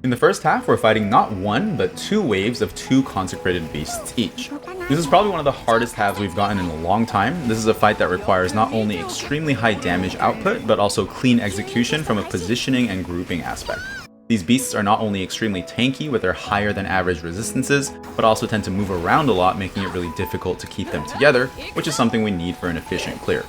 In the first half, we're fighting not one, but two waves of two Consecrated Beasts each. This is probably one of the hardest halves we've gotten in a long time. This is a fight that requires not only extremely high damage output, but also clean execution from a positioning and grouping aspect. These beasts are not only extremely tanky with their higher than average resistances, but also tend to move around a lot, making it really difficult to keep them together, which is something we need for an efficient clear.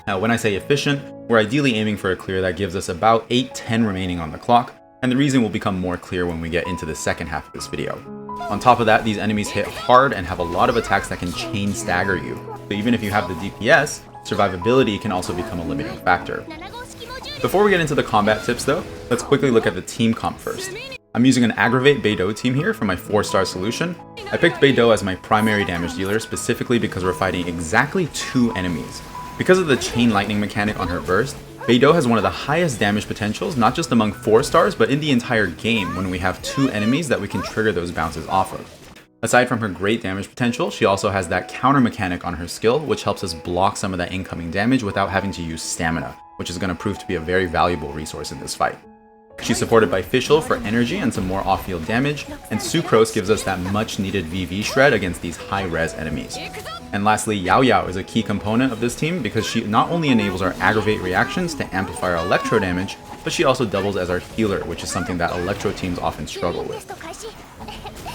Now, when I say efficient, we're ideally aiming for a clear that gives us about 8-10 remaining on the clock, and the reason will become more clear when we get into the second half of this video. On top of that, these enemies hit hard and have a lot of attacks that can chain stagger you. So even if you have the DPS, survivability can also become a limiting factor. Before we get into the combat tips though, let's quickly look at the team comp first. I'm using an Aggravate Beidou team here for my 4-star solution. I picked Beidou as my primary damage dealer specifically because we're fighting exactly 2 enemies. Because of the chain lightning mechanic on her burst, Beidou has one of the highest damage potentials, not just among 4 stars, but in the entire game when we have 2 enemies that we can trigger those bounces off of. Aside from her great damage potential, she also has that counter mechanic on her skill, which helps us block some of that incoming damage without having to use stamina, which is going to prove to be a very valuable resource in this fight. She's supported by Fischl for energy and some more off-field damage, and Sucrose gives us that much-needed VV shred against these high-res enemies. And lastly, Yao Yao is a key component of this team because she not only enables our Aggravate reactions to amplify our electro damage, but she also doubles as our healer, which is something that electro teams often struggle with.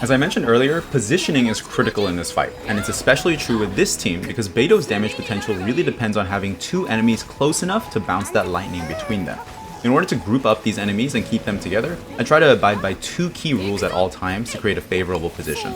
As I mentioned earlier, positioning is critical in this fight, and it's especially true with this team because Beidou's damage potential really depends on having 2 enemies close enough to bounce that lightning between them. In order to group up these enemies and keep them together, I try to abide by 2 key rules at all times to create a favorable position.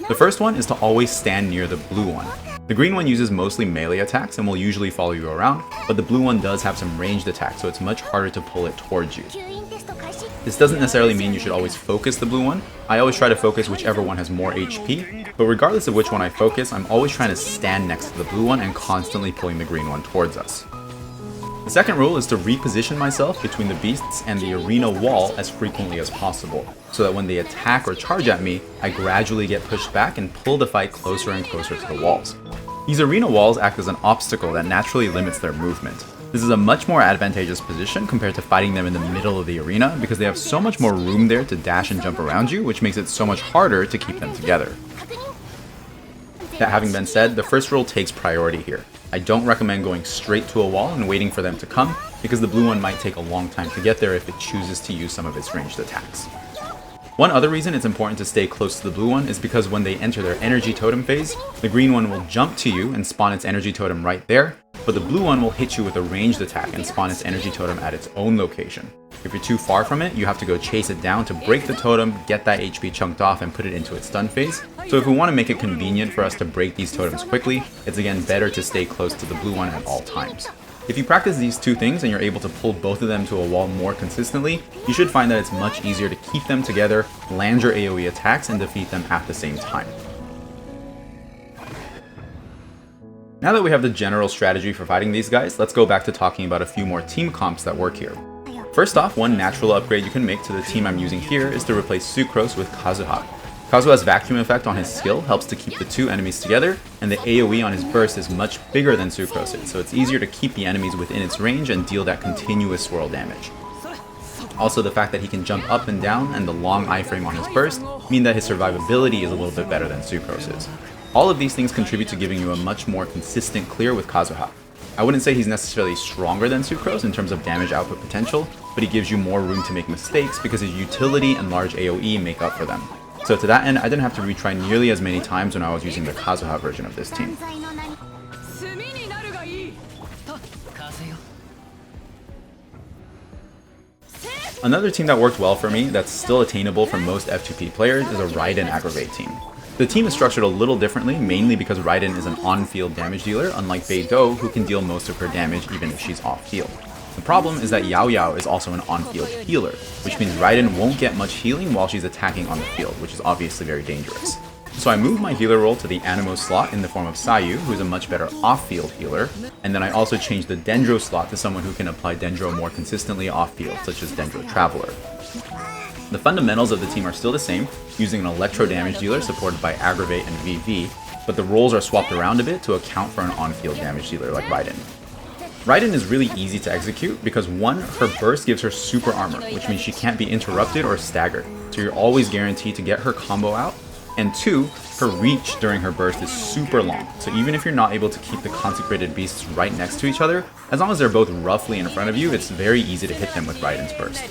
The first one is to always stand near the blue one. The green one uses mostly melee attacks and will usually follow you around, but the blue one does have some ranged attacks, so it's much harder to pull it towards you. This doesn't necessarily mean you should always focus the blue one. I always try to focus whichever one has more HP, but regardless of which one I focus, I'm always trying to stand next to the blue one and constantly pulling the green one towards us. The second rule is to reposition myself between the beasts and the arena wall as frequently as possible, so that when they attack or charge at me, I gradually get pushed back and pull the fight closer and closer to the walls. These arena walls act as an obstacle that naturally limits their movement. This is a much more advantageous position compared to fighting them in the middle of the arena because they have so much more room there to dash and jump around you, which makes it so much harder to keep them together. That having been said, the first rule takes priority here. I don't recommend going straight to a wall and waiting for them to come, because the blue one might take a long time to get there if it chooses to use some of its ranged attacks. One other reason it's important to stay close to the blue one is because when they enter their energy totem phase, the green one will jump to you and spawn its energy totem right there, but the blue one will hit you with a ranged attack and spawn its energy totem at its own location. If you're too far from it, you have to go chase it down to break the totem, get that HP chunked off, and put it into its stun phase. So if we want to make it convenient for us to break these totems quickly, it's again better to stay close to the blue one at all times. If you practice these 2 things and you're able to pull both of them to a wall more consistently, you should find that it's much easier to keep them together, land your AoE attacks, and defeat them at the same time. Now that we have the general strategy for fighting these guys, let's go back to talking about a few more team comps that work here. First off, one natural upgrade you can make to the team I'm using here is to replace Sucrose with Kazuha. Kazuha's vacuum effect on his skill helps to keep the 2 enemies together, and the AoE on his burst is much bigger than Sucrose's, so it's easier to keep the enemies within its range and deal that continuous swirl damage. Also, the fact that he can jump up and down and the long iframe on his burst mean that his survivability is a little bit better than Sucrose's. All of these things contribute to giving you a much more consistent clear with Kazuha. I wouldn't say he's necessarily stronger than Sucrose in terms of damage output potential, but he gives you more room to make mistakes because his utility and large AoE make up for them. So to that end, I didn't have to retry nearly as many times when I was using the Kazuha version of this team. Another team that worked well for me, that's still attainable for most F2P players, is a Raiden Aggravate team. The team is structured a little differently, mainly because Raiden is an on-field damage dealer, unlike Beidou, who can deal most of her damage even if she's off-field. The problem is that Yao Yao is also an on-field healer, which means Raiden won't get much healing while she's attacking on the field, which is obviously very dangerous. So I moved my healer role to the Anemo slot in the form of Sayu, who is a much better off-field healer, and then I also changed the Dendro slot to someone who can apply Dendro more consistently off-field, such as Dendro Traveler. The fundamentals of the team are still the same, using an electro damage dealer supported by Aggravate and VV, but the roles are swapped around a bit to account for an on-field damage dealer like Raiden. Raiden is really easy to execute because 1, her burst gives her super armor, which means she can't be interrupted or staggered, so you're always guaranteed to get her combo out, and 2, her reach during her burst is super long, so even if you're not able to keep the Consecrated Beasts right next to each other, as long as they're both roughly in front of you, it's very easy to hit them with Raiden's burst.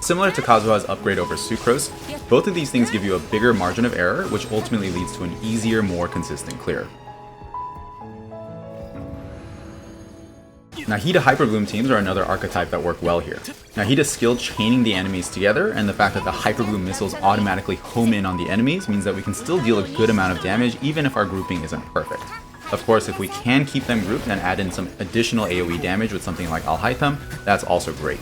Similar to Kazuha's upgrade over Sucrose, both of these things give you a bigger margin of error, which ultimately leads to an easier, more consistent clear. Nahida Hyper Bloom teams are another archetype that work well here. Nahida's skill chaining the enemies together, and the fact that the Hyper Bloom missiles automatically home in on the enemies means that we can still deal a good amount of damage even if our grouping isn't perfect. Of course, if we can keep them grouped and add in some additional AoE damage with something like Alhaitham, that's also great.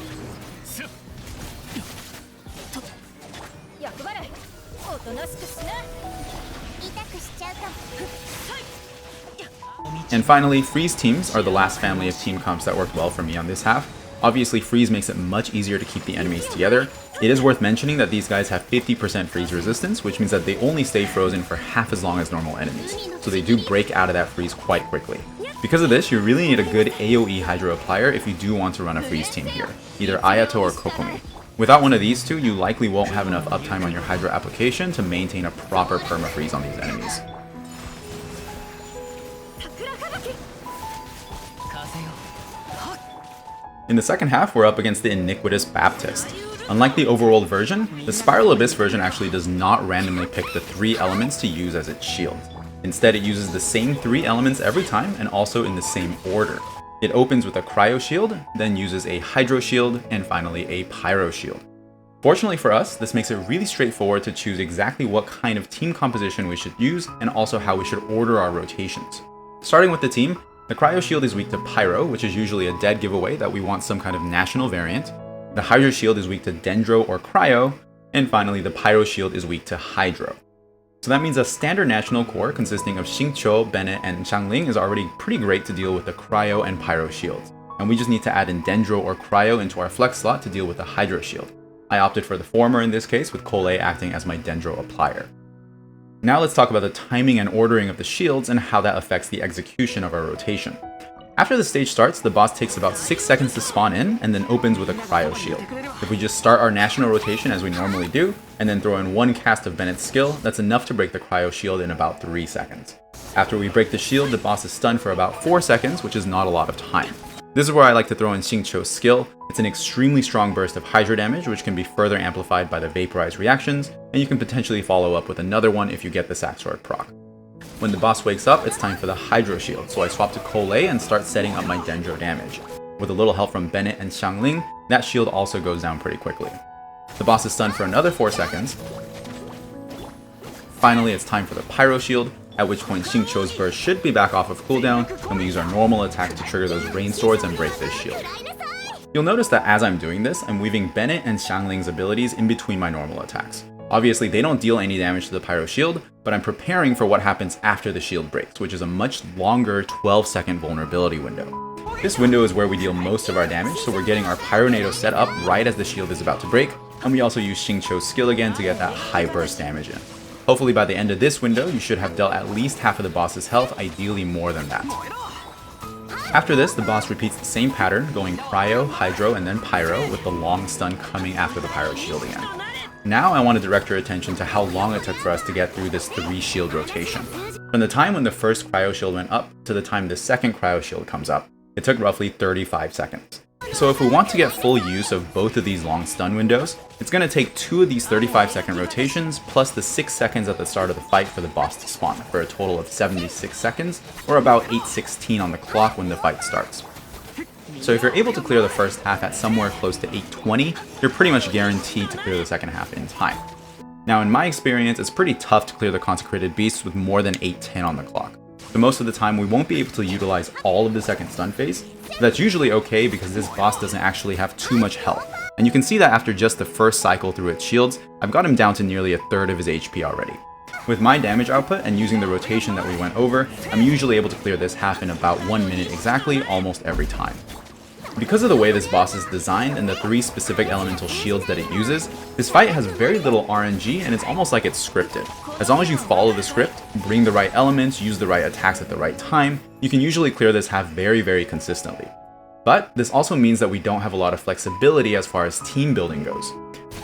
And finally, Freeze teams are the last family of team comps that worked well for me on this half. Obviously, Freeze makes it much easier to keep the enemies together. It is worth mentioning that these guys have 50% freeze resistance, which means that they only stay frozen for half as long as normal enemies, so they do break out of that freeze quite quickly. Because of this, you really need a good AoE Hydro applier if you do want to run a Freeze team here, either Ayato or Kokomi. Without one of these two, you likely won't have enough uptime on your Hydro application to maintain a proper perma-freeze on these enemies. In the second half, we're up against the Iniquitous Baptist. Unlike the overworld version, the Spiral Abyss version actually does not randomly pick the 3 elements to use as its shield. Instead, it uses the same 3 elements every time and also in the same order. It opens with a Cryo Shield, then uses a Hydro Shield, and finally a Pyro Shield. Fortunately for us, this makes it really straightforward to choose exactly what kind of team composition we should use and also how we should order our rotations. Starting with the team, the Cryo Shield is weak to Pyro, which is usually a dead giveaway that we want some kind of national variant. The Hydro Shield is weak to Dendro or Cryo, and finally the Pyro Shield is weak to Hydro. So that means a standard national core consisting of Xingqiu, Bennett, and Xiangling is already pretty great to deal with the Cryo and Pyro shields, and we just need to add in Dendro or Cryo into our flex slot to deal with the Hydro Shield. I opted for the former in this case, with Cole acting as my Dendro applier. Now let's talk about the timing and ordering of the shields and how that affects the execution of our rotation. After the stage starts, the boss takes about 6 seconds to spawn in and then opens with a Cryo Shield. If we just start our national rotation as we normally do, and then throw in 1 cast of Bennett's skill, that's enough to break the Cryo Shield in about 3 seconds. After we break the shield, the boss is stunned for about 4 seconds, which is not a lot of time. This is where I like to throw in Xingqiu's skill. It's an extremely strong burst of Hydro damage, which can be further amplified by the Vaporized reactions, and you can potentially follow up with another one if you get the Sack Sword proc. When the boss wakes up, it's time for the Hydro Shield, so I swap to Cole and start setting up my Dendro damage. With a little help from Bennett and Xiangling, that shield also goes down pretty quickly. The boss is stunned for another 4 seconds. Finally, it's time for the Pyro Shield, at which point Xingqiu's burst should be back off of cooldown, and we use our normal attack to trigger those Rain Swords and break this shield. You'll notice that as I'm doing this, I'm weaving Bennett and Xiangling's abilities in between my normal attacks. Obviously, they don't deal any damage to the Pyro Shield, but I'm preparing for what happens after the shield breaks, which is a much longer 12-second vulnerability window. This window is where we deal most of our damage, so we're getting our Pyronado set up right as the shield is about to break, and we also use Xingqiu's skill again to get that high burst damage in. Hopefully by the end of this window, you should have dealt at least half of the boss's health, ideally more than that. After this, the boss repeats the same pattern, going Cryo, Hydro, and then Pyro, with the long stun coming after the Pyro Shield again. Now I want to direct your attention to how long it took for us to get through this 3 shield rotation. From the time when the first Cryo Shield went up to the time the second Cryo Shield comes up, it took roughly 35 seconds. So if we want to get full use of both of these long stun windows, it's going to take 2 of these 35-second rotations plus the 6 seconds at the start of the fight for the boss to spawn, for a total of 76 seconds, or about 8:16 on the clock when the fight starts. So if you're able to clear the first half at somewhere close to 8:20, you're pretty much guaranteed to clear the second half in time. Now in my experience, it's pretty tough to clear the Consecrated Beasts with more than 8:10 on the clock. So most of the time we won't be able to utilize all of the second stun phase. That's usually okay because this boss doesn't actually have too much health. And you can see that after just the first cycle through its shields, I've got him down to nearly a third of his HP already. With my damage output and using the rotation that we went over, I'm usually able to clear this half in about 1 minute exactly almost every time. Because of the way this boss is designed and the 3 specific elemental shields that it uses, this fight has very little RNG and it's almost like it's scripted. As long as you follow the script, bring the right elements, use the right attacks at the right time, you can usually clear this half very, very consistently. But this also means that we don't have a lot of flexibility as far as team building goes.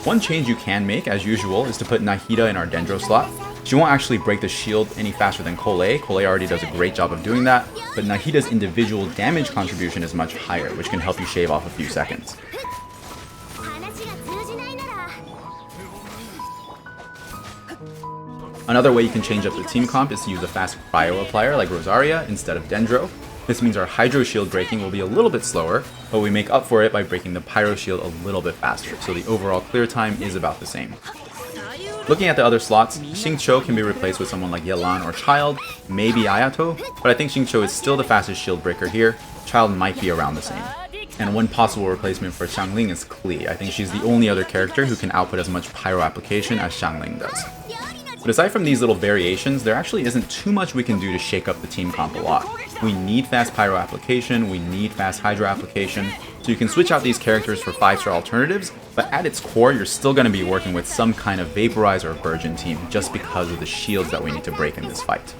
One change you can make, as usual, is to put Nahida in our Dendro slot. She won't actually break the shield any faster than Kole. Kole already does a great job of doing that, but Nahida's individual damage contribution is much higher, which can help you shave off a few seconds. Another way you can change up the team comp is to use a fast cryo applier like Rosaria instead of Dendro. This means our Hydro Shield breaking will be a little bit slower, but we make up for it by breaking the Pyro Shield a little bit faster, so the overall clear time is about the same. Looking at the other slots, Xingqiu can be replaced with someone like Yelan or Child, maybe Ayato, but I think Xingqiu is still the fastest shield breaker here. Child might be around the same. And one possible replacement for Xiangling is Klee. I think she's the only other character who can output as much pyro application as Xiangling does. But aside from these little variations, there actually isn't too much we can do to shake up the team comp a lot. We need fast pyro application, we need fast hydro application, so you can switch out these characters for 5-star alternatives, but at its core, you're still going to be working with some kind of Vaporize or Virgin team just because of the shields that we need to break in this fight.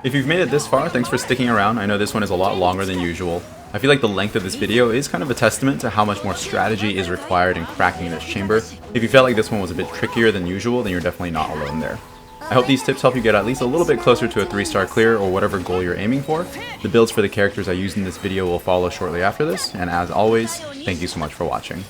If you've made it this far, thanks for sticking around. I know this one is a lot longer than usual. I feel like the length of this video is kind of a testament to how much more strategy is required in cracking this chamber. If you felt like this one was a bit trickier than usual, then you're definitely not alone there. I hope these tips help you get at least a little bit closer to a 3-star clear or whatever goal you're aiming for. The builds for the characters I used in this video will follow shortly after this, and as always, thank you so much for watching.